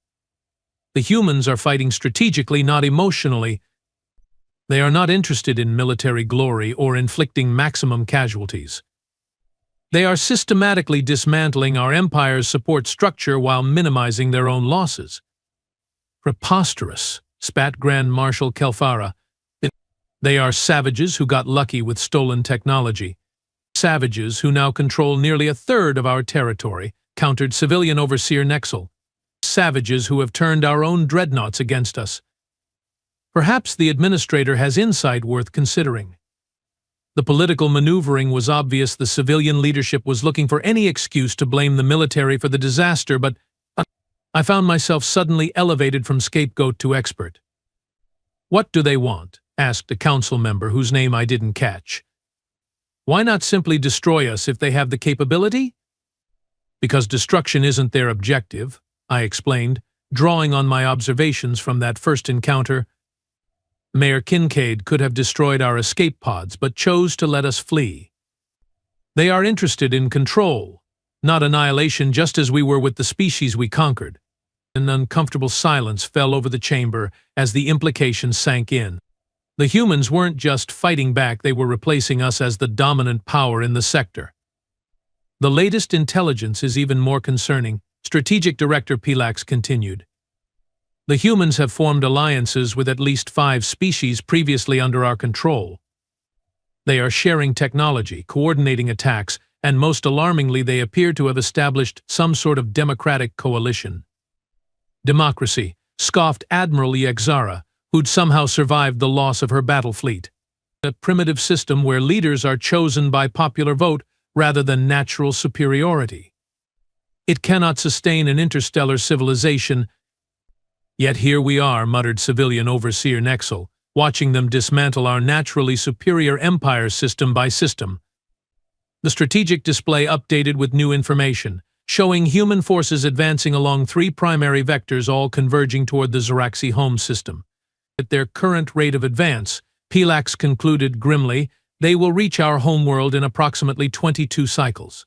The humans are fighting strategically, not emotionally. They are not interested in military glory or inflicting maximum casualties. They are systematically dismantling our empire's support structure while minimizing their own losses. Preposterous, spat Grand Marshal Kelfara. They are savages who got lucky with stolen technology. Savages who now control nearly a third of our territory, countered Civilian Overseer Nexel. Savages who have turned our own dreadnoughts against us. Perhaps the administrator has insight worth considering. The political maneuvering was obvious. The civilian leadership was looking for any excuse to blame the military for the disaster, but I found myself suddenly elevated from scapegoat to expert. What do they want? Asked a council member whose name I didn't catch. Why not simply destroy us if they have the capability? Because destruction isn't their objective, I explained, drawing on my observations from that first encounter. Mayor Kincaid could have destroyed our escape pods, but chose to let us flee. They are interested in control, not annihilation, just as we were with the species we conquered. An uncomfortable silence fell over the chamber as the implications sank in. The humans weren't just fighting back, they were replacing us as the dominant power in the sector. The latest intelligence is even more concerning, Strategic Director Pilax continued. The humans have formed alliances with at least 5 species previously under our control. They are sharing technology, coordinating attacks, and most alarmingly, they appear to have established some sort of democratic coalition. Democracy, scoffed Admiral Yexara, who'd somehow survived the loss of her battle fleet. A primitive system where leaders are chosen by popular vote rather than natural superiority. It cannot sustain an interstellar civilization. Yet here we are, muttered Civilian Overseer Nexel, watching them dismantle our naturally superior empire system by system. The strategic display updated with new information, showing human forces advancing along three primary vectors all converging toward the Zaraxi home system. At their current rate of advance, Pilax concluded grimly, they will reach our homeworld in approximately 22 cycles.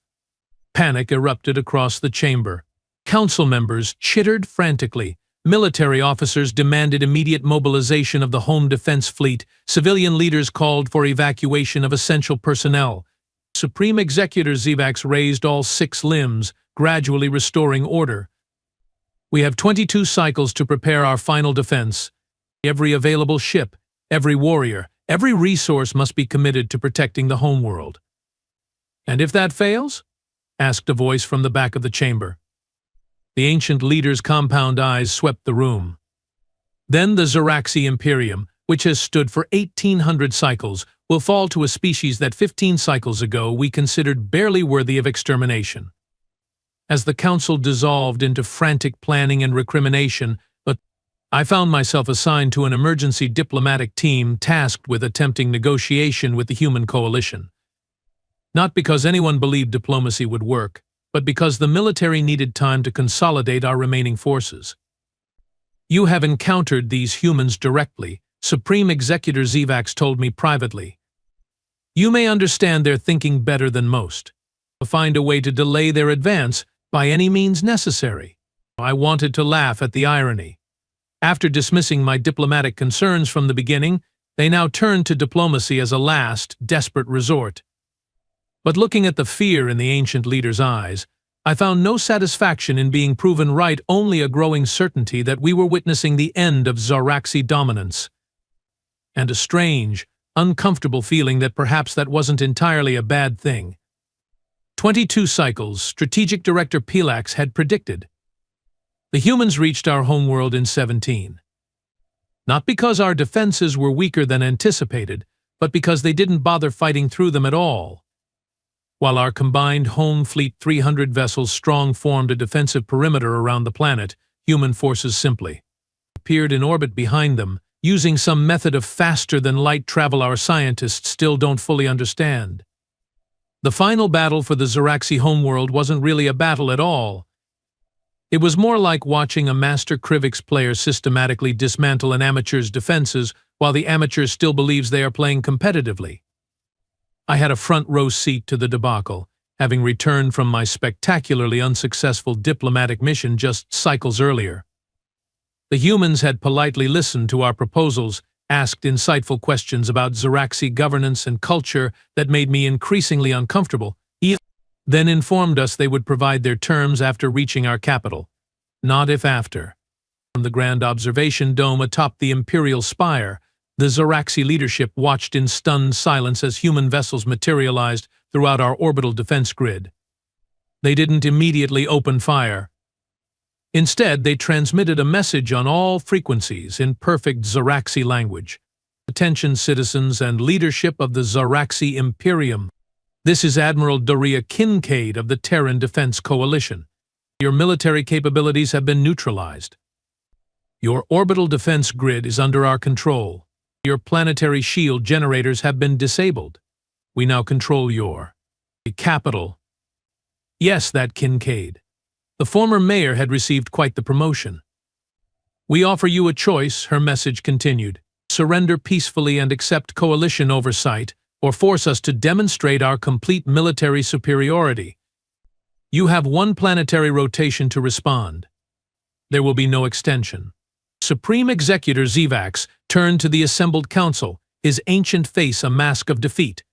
Panic erupted across the chamber. Council members chittered frantically. Military officers demanded immediate mobilization of the home defense fleet. Civilian leaders called for evacuation of essential personnel. Supreme Executor Zivax raised all 6 limbs, gradually restoring order. We have 22 cycles to prepare our final defense. Every available ship, every warrior, every resource must be committed to protecting the homeworld. And if that fails? Asked a voice from the back of the chamber. The ancient leader's compound eyes swept the room. Then the Zaraxi Imperium, which has stood for 1800 cycles, will fall to a species that 15 cycles ago we considered barely worthy of extermination. As the council dissolved into frantic planning and recrimination, I found myself assigned to an emergency diplomatic team tasked with attempting negotiation with the human coalition. Not because anyone believed diplomacy would work, but because the military needed time to consolidate our remaining forces. You have encountered these humans directly, Supreme Executor Zivax told me privately. You may understand their thinking better than most. Find a way to delay their advance by any means necessary. I wanted to laugh at the irony. After dismissing my diplomatic concerns from the beginning, they now turned to diplomacy as a last, desperate resort. But looking at the fear in the ancient leader's eyes, I found no satisfaction in being proven right, only a growing certainty that we were witnessing the end of Zaraxi dominance. And a strange, uncomfortable feeling that perhaps that wasn't entirely a bad thing. 22 cycles, Strategic Director Pilax had predicted. The humans reached our homeworld in 17. Not because our defenses were weaker than anticipated, but because they didn't bother fighting through them at all. While our combined home fleet 300 vessels strong formed a defensive perimeter around the planet, human forces simply appeared in orbit behind them, using some method of faster-than-light travel our scientists still don't fully understand. The final battle for the Zaraxi homeworld wasn't really a battle at all. It was more like watching a master Krivix player systematically dismantle an amateur's defenses while the amateur still believes they are playing competitively. I had a front-row seat to the debacle, having returned from my spectacularly unsuccessful diplomatic mission just cycles earlier. The humans had politely listened to our proposals, asked insightful questions about Zaraxi governance and culture that made me increasingly uncomfortable, then informed us they would provide their terms after reaching our capital. Not if after. From the grand observation dome atop the Imperial Spire, the Zaraxi leadership watched in stunned silence as human vessels materialized throughout our orbital defense grid. They didn't immediately open fire. Instead, they transmitted a message on all frequencies in perfect Zaraxi language. Attention, citizens and leadership of the Zaraxi Imperium. This is Admiral Doria Kincaid of the Terran Defense Coalition. Your military capabilities have been neutralized. Your orbital defense grid is under our control. Your planetary shield generators have been disabled. We now control your capital. Yes, that Kincaid. The former mayor had received quite the promotion. We offer you a choice, her message continued. Surrender peacefully and accept coalition oversight, or force us to demonstrate our complete military superiority. You have one planetary rotation to respond. There will be no extension. Supreme Executor Zivax turned to the assembled council, his ancient face a mask of defeat.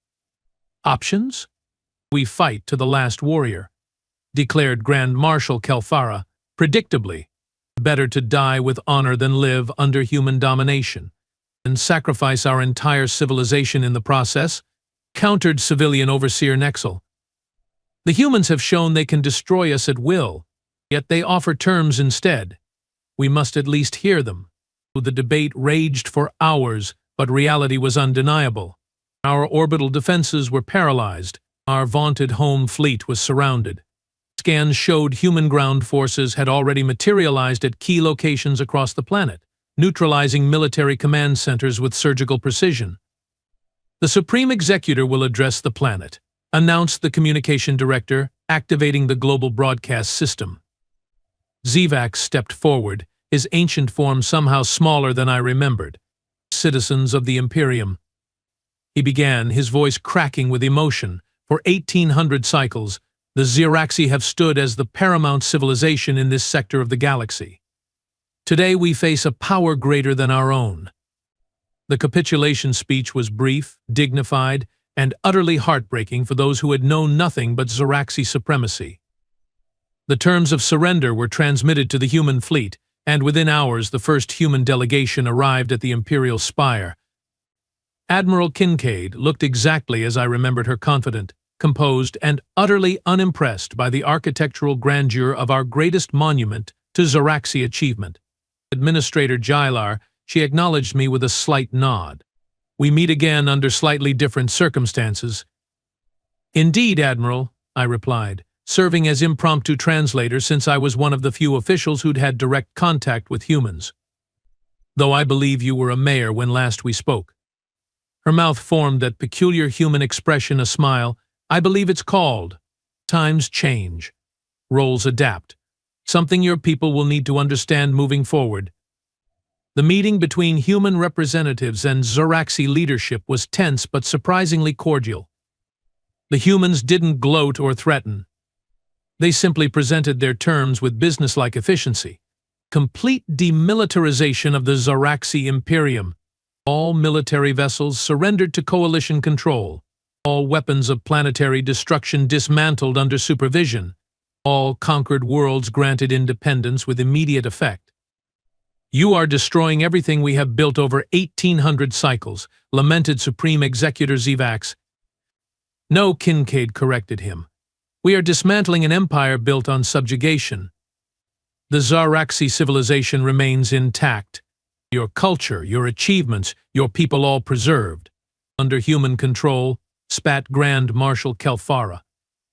Options? We fight to the last warrior, declared Grand Marshal Kelfara, predictably. Better to die with honor than live under human domination, and sacrifice our entire civilization in the process, countered Civilian Overseer Nexel. The humans have shown they can destroy us at will, yet they offer terms instead. We must at least hear them. The debate raged for hours, but reality was undeniable. Our orbital defenses were paralyzed. Our vaunted home fleet was surrounded. Scans showed human ground forces had already materialized at key locations across the planet, neutralizing military command centers with surgical precision. The Supreme Executor will address the planet. announced the communication director, activating the global broadcast system. Zivax stepped forward, his ancient form somehow smaller than I remembered. Citizens of the Imperium. He began, his voice cracking with emotion. For 1800 cycles, the Ziraxi have stood as the paramount civilization in this sector of the galaxy. Today we face a power greater than our own. The capitulation speech was brief, dignified, and utterly heartbreaking for those who had known nothing but Ziraxi supremacy. The terms of surrender were transmitted to the human fleet, and within hours the first human delegation arrived at the Imperial Spire. Admiral Kincaid looked exactly as I remembered her, confident, composed, and utterly unimpressed by the architectural grandeur of our greatest monument to Ziraxi achievement. Administrator Jailar, she acknowledged me with a slight nod. We meet again under slightly different circumstances. Indeed, Admiral, I replied, serving as impromptu translator since I was one of the few officials who'd had direct contact with humans. Though I believe you were a mayor when last we spoke. Her mouth formed that peculiar human expression, a smile. I believe it's called. Times change. Roles adapt. Something your people will need to understand moving forward. The meeting between human representatives and Ziraxi leadership was tense but surprisingly cordial. The humans didn't gloat or threaten. They simply presented their terms with businesslike efficiency. Complete demilitarization of the Ziraxi Imperium. All military vessels surrendered to coalition control. All weapons of planetary destruction dismantled under supervision. All conquered worlds granted independence with immediate effect. You are destroying everything we have built over 1800 cycles, lamented Supreme Executor Zivax. No, Kincaid corrected him. We are dismantling an empire built on subjugation. The Ziraxi civilization remains intact. Your culture, your achievements, your people all preserved. Under human control, spat Grand Marshal Kelfara.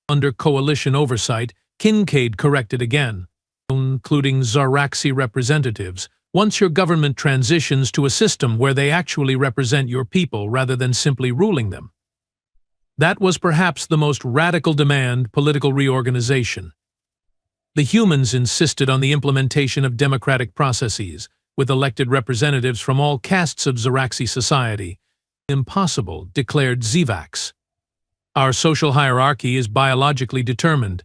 Under coalition oversight, Kincaid corrected again, including Ziraxi representatives. Once your government transitions to a system where they actually represent your people rather than simply ruling them. That was perhaps the most radical demand, political reorganization. The humans insisted on the implementation of democratic processes, with elected representatives from all castes of Ziraxi society. Impossible, declared Zivax. Our social hierarchy is biologically determined.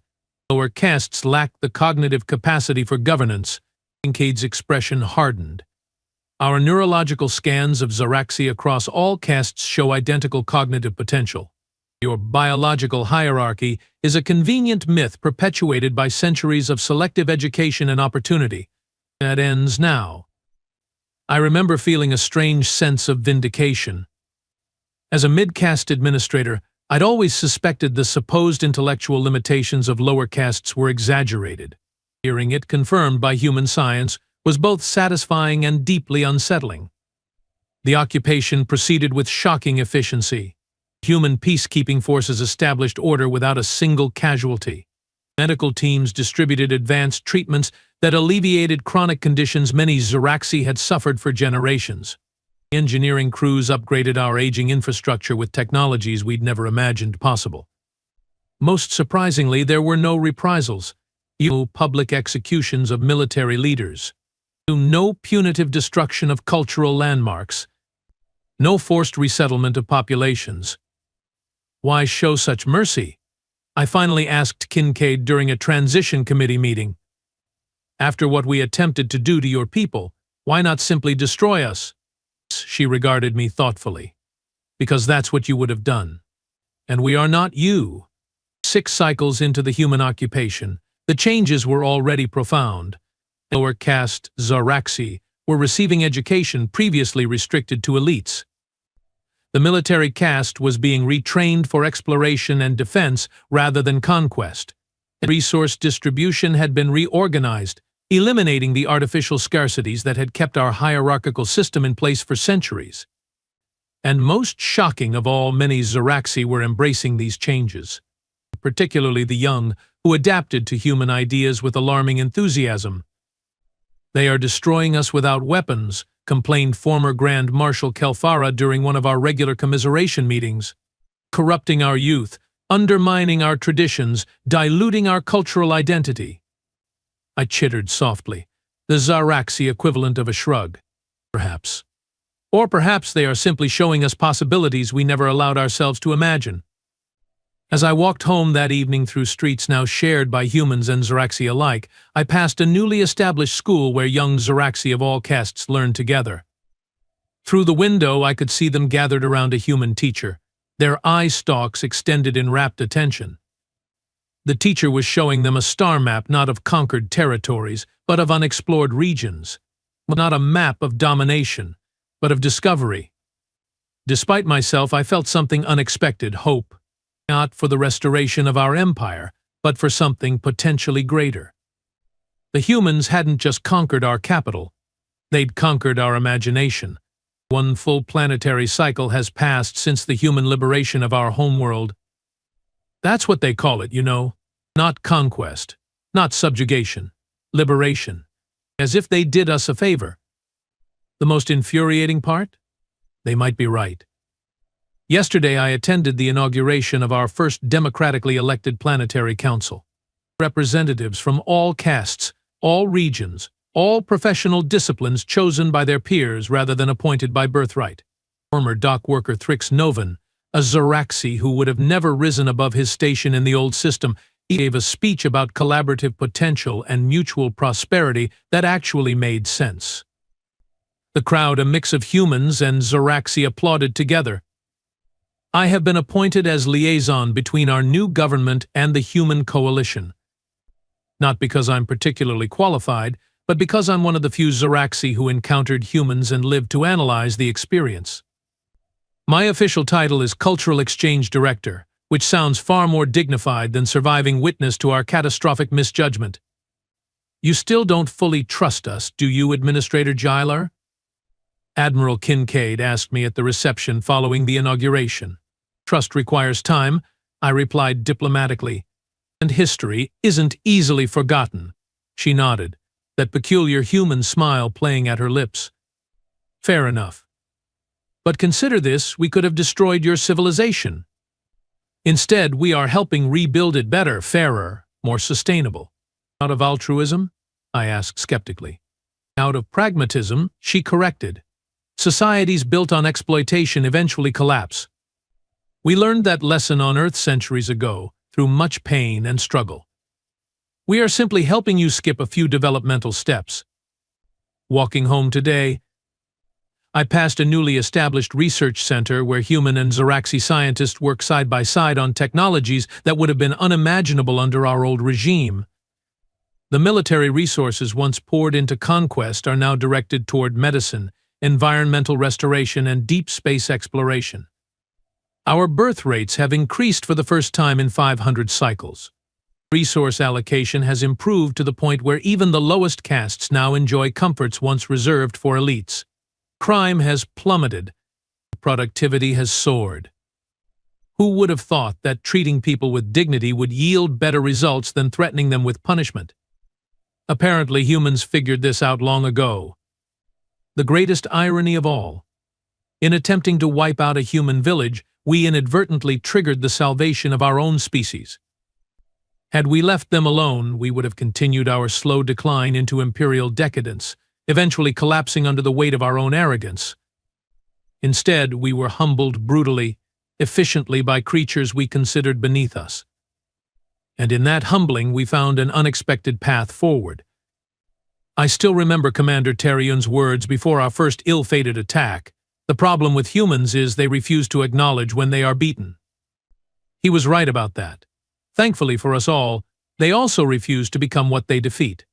Lower castes lack the cognitive capacity for governance. Kincaid's expression hardened. Our neurological scans of Ziraxi across all castes show identical cognitive potential. Your biological hierarchy is a convenient myth perpetuated by centuries of selective education and opportunity. That ends now. I remember feeling a strange sense of vindication. As a mid-caste administrator, I'd always suspected the supposed intellectual limitations of lower castes were exaggerated. Hearing it confirmed by human science was both satisfying and deeply unsettling. The occupation proceeded with shocking efficiency. Human peacekeeping forces established order without a single casualty. Medical teams distributed advanced treatments that alleviated chronic conditions many Ziraxi had suffered for generations. Engineering crews upgraded our aging infrastructure with technologies we'd never imagined possible. Most surprisingly, there were no reprisals. No public executions of military leaders. No punitive destruction of cultural landmarks. No forced resettlement of populations. Why show such mercy? I finally asked Kincaid during a transition committee meeting. After what we attempted to do to your people, why not simply destroy us? She regarded me thoughtfully. Because that's what you would have done. And we are not you. 6 cycles into the human occupation, the changes were already profound. Lower caste Ziraxi were receiving education previously restricted to elites. The military caste was being retrained for exploration and defense rather than conquest. Resource distribution had been reorganized, eliminating the artificial scarcities that had kept our hierarchical system in place for centuries. And most shocking of all, many Ziraxi were embracing these changes, particularly the young, who adapted to human ideas with alarming enthusiasm. They are destroying us without weapons, complained former Grand Marshal Kelfara during one of our regular commiseration meetings. Corrupting our youth, undermining our traditions, diluting our cultural identity. I chittered softly, the Zaraxi equivalent of a shrug. Perhaps. Or perhaps they are simply showing us possibilities we never allowed ourselves to imagine. As I walked home that evening through streets now shared by humans and Zaraxi alike, I passed a newly established school where young Zaraxi of all castes learned together. Through the window I could see them gathered around a human teacher, their eye stalks extended in rapt attention. The teacher was showing them a star map not of conquered territories, but of unexplored regions. Not a map of domination, but of discovery. Despite myself, I felt something unexpected, hope. Not for the restoration of our empire, but for something potentially greater. The humans hadn't just conquered our capital, they'd conquered our imagination. One full planetary cycle has passed since the human liberation of our homeworld. That's what they call it, you know. Not conquest, not subjugation, liberation. As if they did us a favor. The most infuriating part? They might be right. Yesterday I attended the inauguration of our first democratically elected planetary council. Representatives from all castes, all regions, all professional disciplines chosen by their peers rather than appointed by birthright. Former dock worker Thrix Novan, a Zaraxi who would have never risen above his station in the old system, he gave a speech about collaborative potential and mutual prosperity that actually made sense. The crowd, a mix of humans and Zaraxi, applauded together. I have been appointed as liaison between our new government and the human coalition. Not because I'm particularly qualified, but because I'm one of the few Zaraxi who encountered humans and lived to analyze the experience. My official title is Cultural Exchange Director, which sounds far more dignified than surviving witness to our catastrophic misjudgment. You still don't fully trust us, do you, Administrator Gilar? Admiral Kincaid asked me at the reception following the inauguration. Trust requires time, I replied diplomatically. And history isn't easily forgotten. She nodded, that peculiar human smile playing at her lips. Fair enough. But consider this, we could have destroyed your civilization. Instead, we are helping rebuild it better, fairer, more sustainable. Out of altruism? I asked skeptically. Out of pragmatism, she corrected. Societies built on exploitation eventually collapse. We learned that lesson on Earth centuries ago, through much pain and struggle. We are simply helping you skip a few developmental steps. Walking home today, I passed a newly established research center where human and Zaraxi scientists work side by side on technologies that would have been unimaginable under our old regime. The military resources once poured into conquest are now directed toward medicine, environmental restoration, and deep space exploration. Our birth rates have increased for the first time in 500 cycles. Resource allocation has improved to the point where even the lowest castes now enjoy comforts once reserved for elites. Crime has plummeted. Productivity has soared. Who would have thought that treating people with dignity would yield better results than threatening them with punishment? Apparently, humans figured this out long ago. The greatest irony of all. In attempting to wipe out a human village, we inadvertently triggered the salvation of our own species. Had we left them alone, we would have continued our slow decline into imperial decadence, eventually collapsing under the weight of our own arrogance. Instead, we were humbled brutally, efficiently by creatures we considered beneath us. And in that humbling, we found an unexpected path forward. I still remember Commander Terriun's words before our first ill-fated attack. The problem with humans is they refuse to acknowledge when they are beaten. He was right about that. Thankfully for us all, they also refuse to become what they defeat.